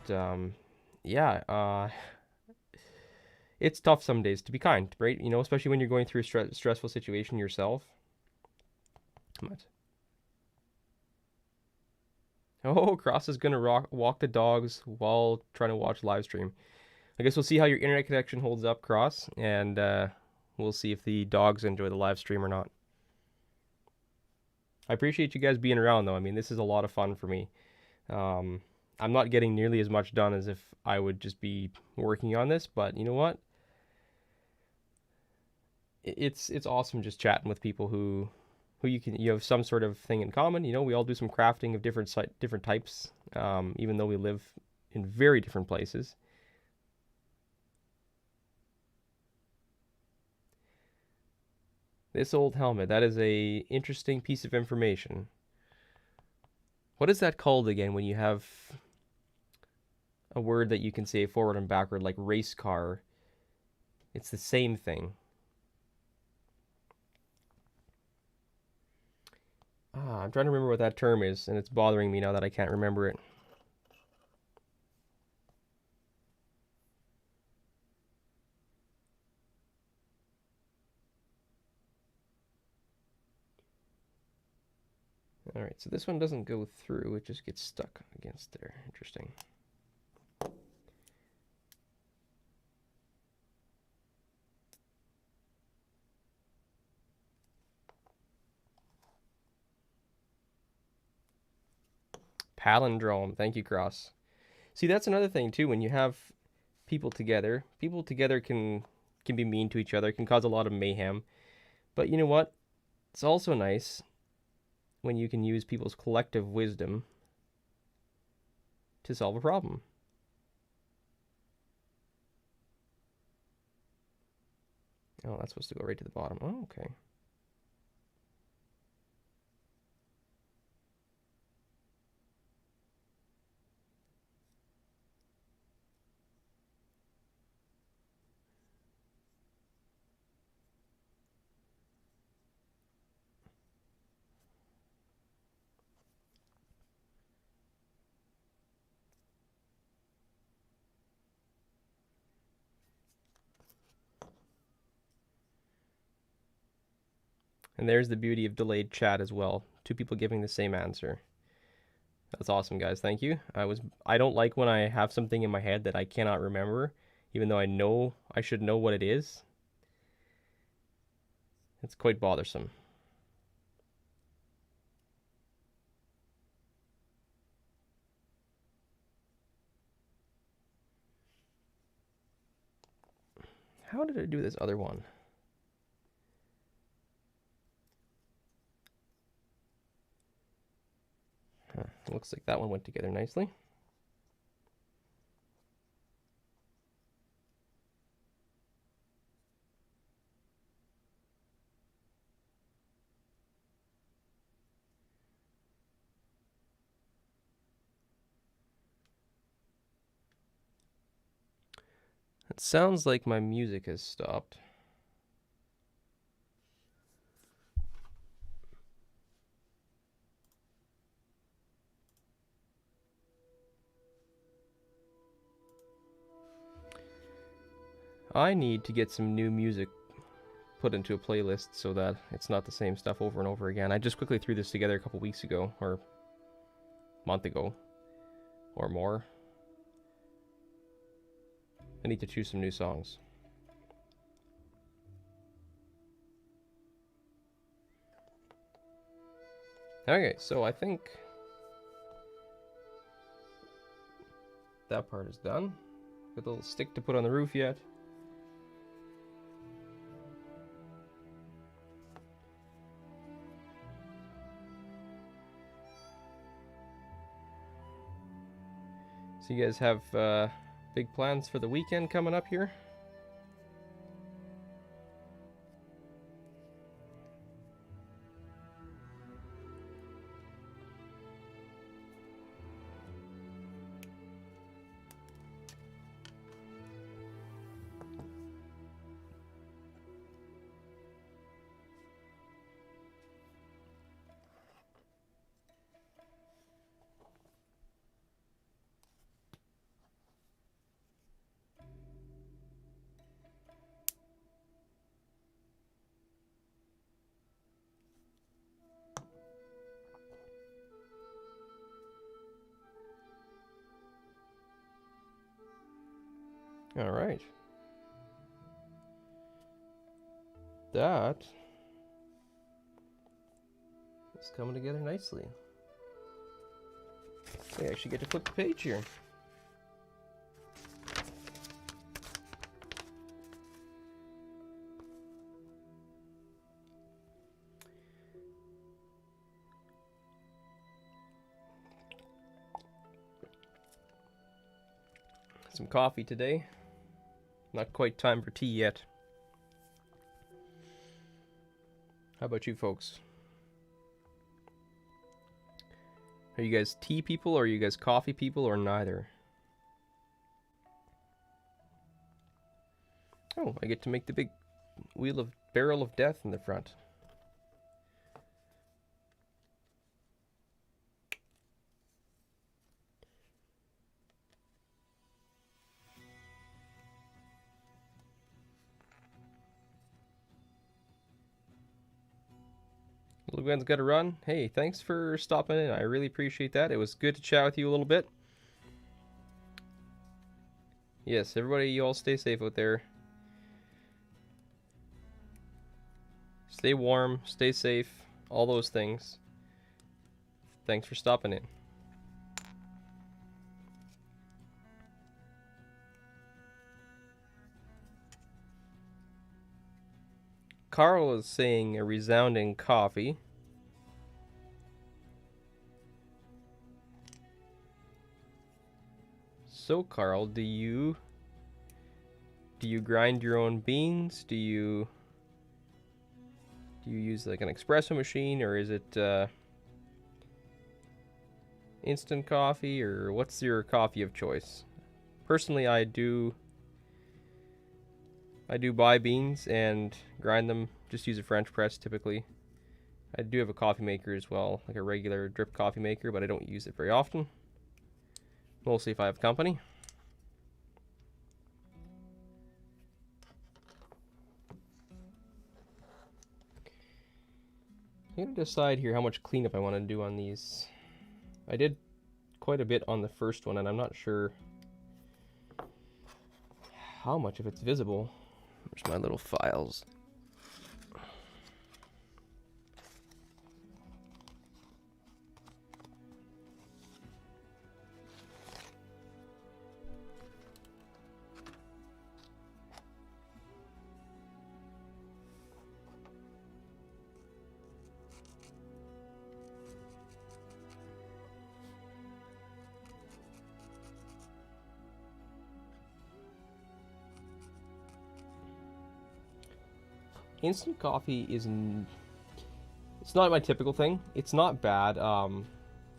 yeah, it's tough some days to be kind, right? You know, especially when you're going through a stressful situation yourself. But oh, Cross is going to walk the dogs while trying to watch live stream. I guess we'll see how your internet connection holds up, Cross, and we'll see if the dogs enjoy the live stream or not. I appreciate you guys being around, though. I mean, this is a lot of fun for me. I'm not getting nearly as much done as if I would just be working on this, but you know what? It's awesome just chatting with people who you have some sort of thing in common. You know, we all do some crafting of different types, even though we live in very different places. This old helmet, that is a interesting piece of information. What is that called again when you have a word that you can say forward and backward, like race car? It's the same thing. I'm trying to remember what that term is, and it's bothering me now that I can't remember it. All right, so this one doesn't go through. It just gets stuck against there. Interesting. Palindrome. Thank you, Cross. See, that's another thing, too. When you have people together can be mean to each other, can cause a lot of mayhem. But you know what? It's also nice when you can use people's collective wisdom to solve a problem. Oh, that's supposed to go right to the bottom. Oh, okay. And there's the beauty of delayed chat as well. Two people giving the same answer. That's awesome, guys. Thank you. I don't like when I have something in my head that I cannot remember, even though I know I should know what it is. It's quite bothersome. How did I do this other one? Looks like that one went together nicely. It sounds like my music has stopped. I need to get some new music put into a playlist so that it's not the same stuff over and over again. I just quickly threw this together a couple weeks ago, or a month ago, or more. I need to choose some new songs. Okay, so I think that part is done. Got a little stick to put on the roof yet. So you guys have big plans for the weekend coming up here? All right. That is coming together nicely. I actually get to flip the page here. Some coffee today. Not quite time for tea yet. How about you folks? Are you guys tea people, or are you guys coffee people, or neither? Oh, I get to make the big barrel of death in the front. Little Gwen's got to run. Hey, thanks for stopping in. I really appreciate that. It was good to chat with you a little bit. Yes, everybody, you all stay safe out there. Stay warm, stay safe, all those things. Thanks for stopping in. Carl is saying a resounding coffee. So Carl, do you grind your own beans? Do you use like an espresso machine, or is it instant coffee, or what's your coffee of choice? Personally, I do buy beans and grind them. Just use a French press typically. I do have a coffee maker as well, like a regular drip coffee maker, but I don't use it very often. Mostly if I have company. I'm gonna decide here how much cleanup I want to do on these. I did quite a bit on the first one, and I'm not sure how much of it's visible. Where's my little files? Instant coffee it's not my typical thing. It's not bad.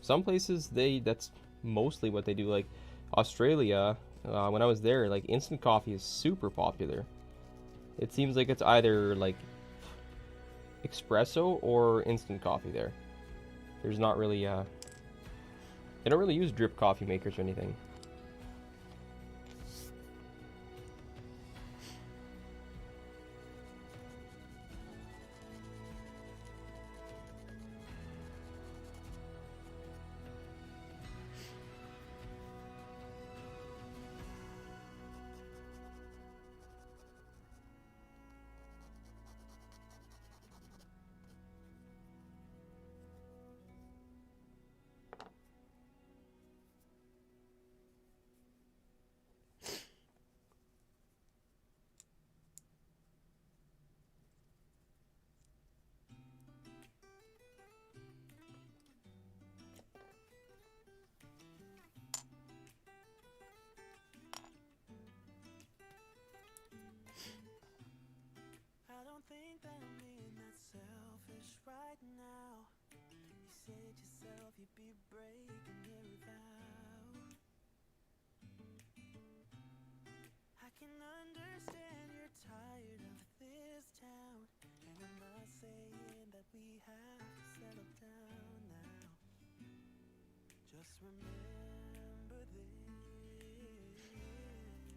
Some places that's mostly what they do. Like Australia, when I was there, like instant coffee is super popular. It seems like it's either like espresso or instant coffee there. There's not really they don't really use drip coffee makers or anything.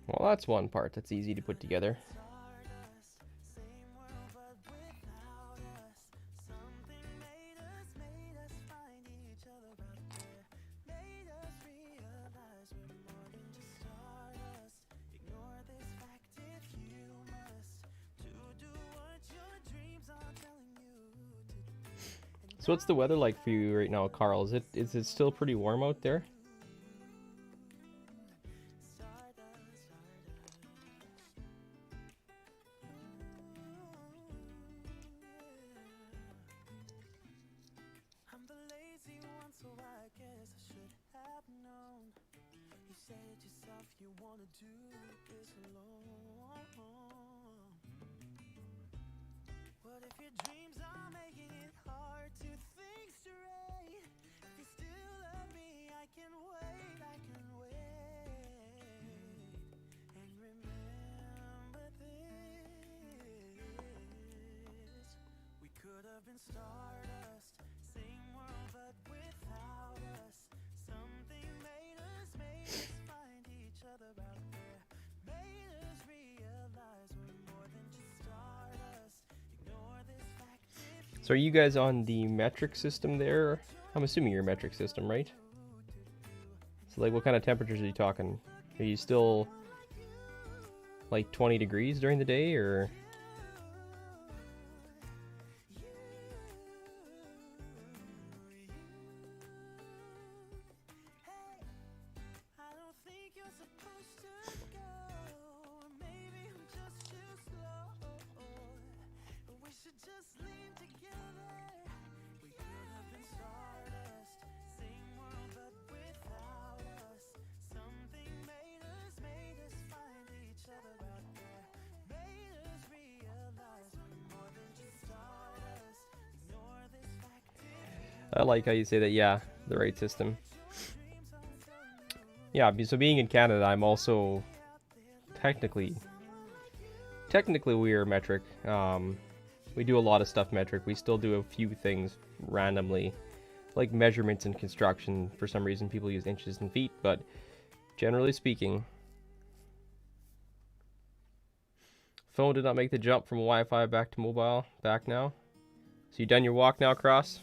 Well, that's one part that's easy to put together. So what's the weather like for you right now, Carl? Is it still pretty warm out there? So are you guys on the metric system there? I'm assuming you're metric system, right? So like what kind of temperatures are you talking? Are you still like 20 degrees during the day, or? I like how you say that, yeah, the right system. Yeah, so being in Canada, I'm also technically we are metric. We do a lot of stuff metric. We still do a few things randomly, like measurements in construction. For some reason, people use inches and feet, but generally speaking, phone did not make the jump from Wi-Fi back to mobile. Back now. So you done your walk now, Cross?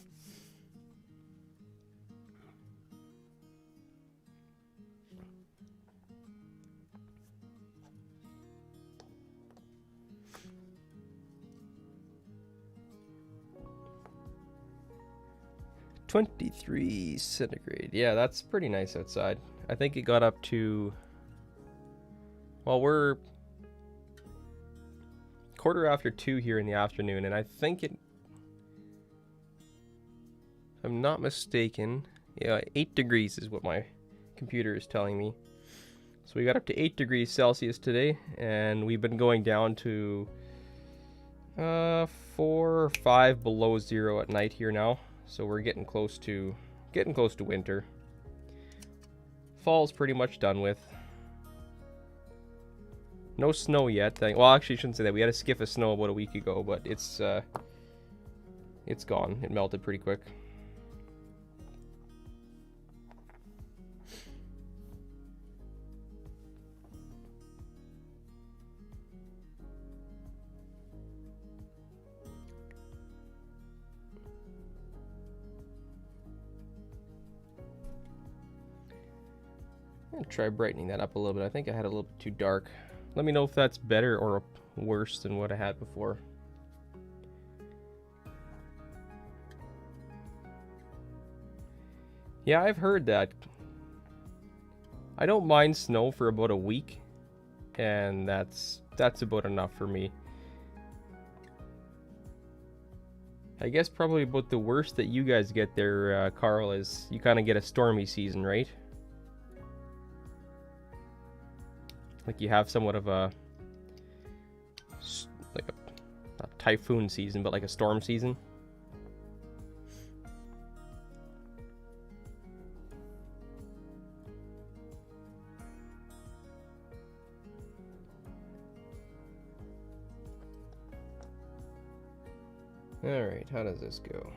.23 centigrade. Yeah, that's pretty nice outside. I think it got up to, well, we're 2:15 here in the afternoon, and I think it, if I'm not mistaken, yeah, 8 degrees is what my computer is telling me. So we got up to 8 degrees Celsius today, and we've been going down to 4 or 5 below zero at night here now. So we're getting close to winter. Fall's pretty much done with. No snow yet. Well, actually, I shouldn't say that. We had a skiff of snow about a week ago, but it's gone. It melted pretty quick. I'm gonna try brightening that up a little bit. I think I had a little bit too dark. Let me know if that's better or worse than what I had before. Yeah, I've heard that. I don't mind snow for about a week, and that's about enough for me. I guess probably about the worst that you guys get there, Carl, is you kind of get a stormy season, right? Like you have somewhat of a not typhoon season, but like a storm season. Alright, how does this go?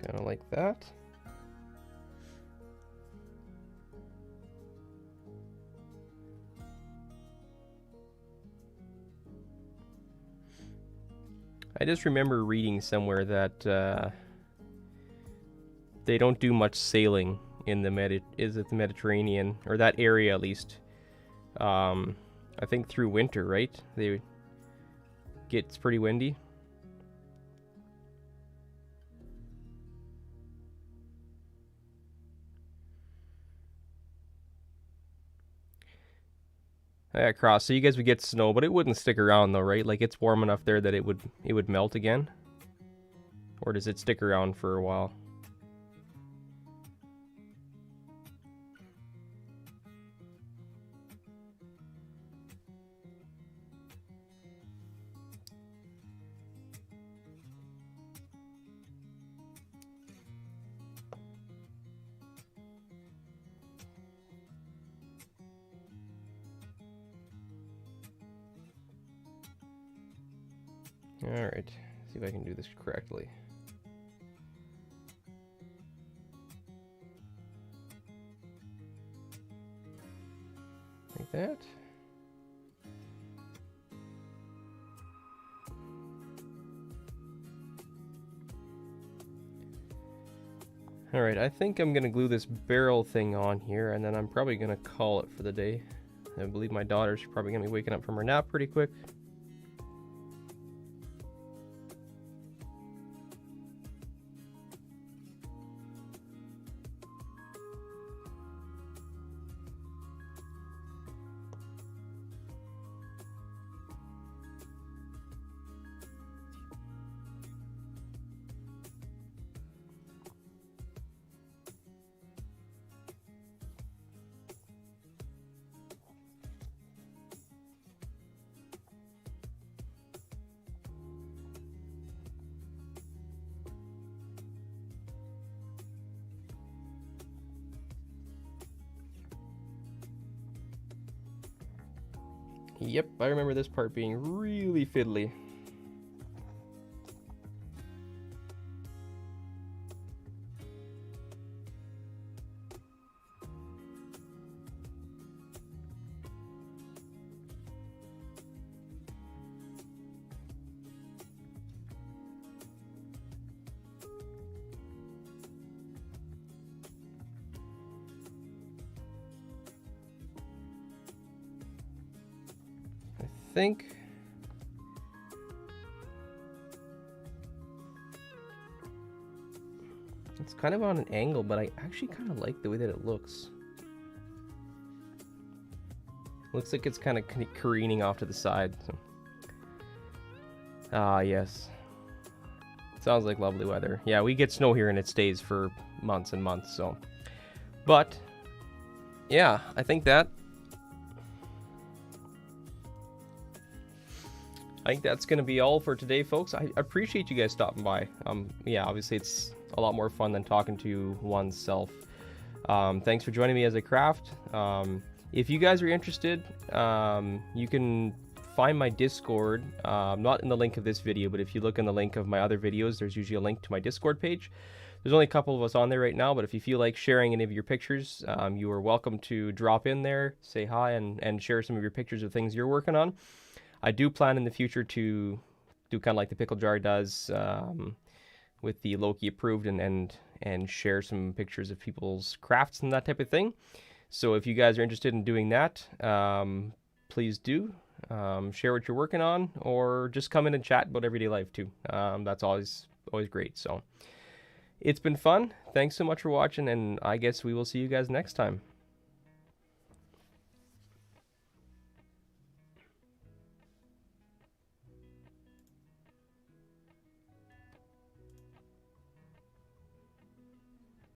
Kind of like that. I just remember reading somewhere that they don't do much sailing in the Mediterranean, or that area at least. I think through winter, right? Gets pretty windy. Yeah, cross. So you guys would get snow, but it wouldn't stick around though, right? Like it's warm enough there that it would melt again? Or does it stick around for a while? Alright, see if I can do this correctly. Like that. Alright, I think I'm gonna glue this barrel thing on here, and then I'm probably gonna call it for the day. I believe my daughter's probably gonna be waking up from her nap pretty quick. Yep, I remember this part being really fiddly. Think it's kind of on an angle, but I actually kind of like the way that it looks. Looks like it's kind of careening off to the side. So. Ah, yes. Sounds like lovely weather. Yeah, we get snow here and it stays for months and months, so. But, yeah, I think that's going to be all for today, folks. I appreciate you guys stopping by. Yeah, obviously it's a lot more fun than talking to oneself. Thanks for joining me as I craft. If you guys are interested, you can find my Discord, not in the link of this video, but if you look in the link of my other videos, there's usually a link to my Discord page. There's only a couple of us on there right now, but if you feel like sharing any of your pictures, you are welcome to drop in there, say hi, and share some of your pictures of things you're working on. I do plan in the future to do kind of like the Pickle Jar does, with the Loki approved, and share some pictures of people's crafts and that type of thing. So if you guys are interested in doing that, please do. Share what you're working on, or just come in and chat about everyday life too. That's always great. So it's been fun. Thanks so much for watching, and I guess we will see you guys next time.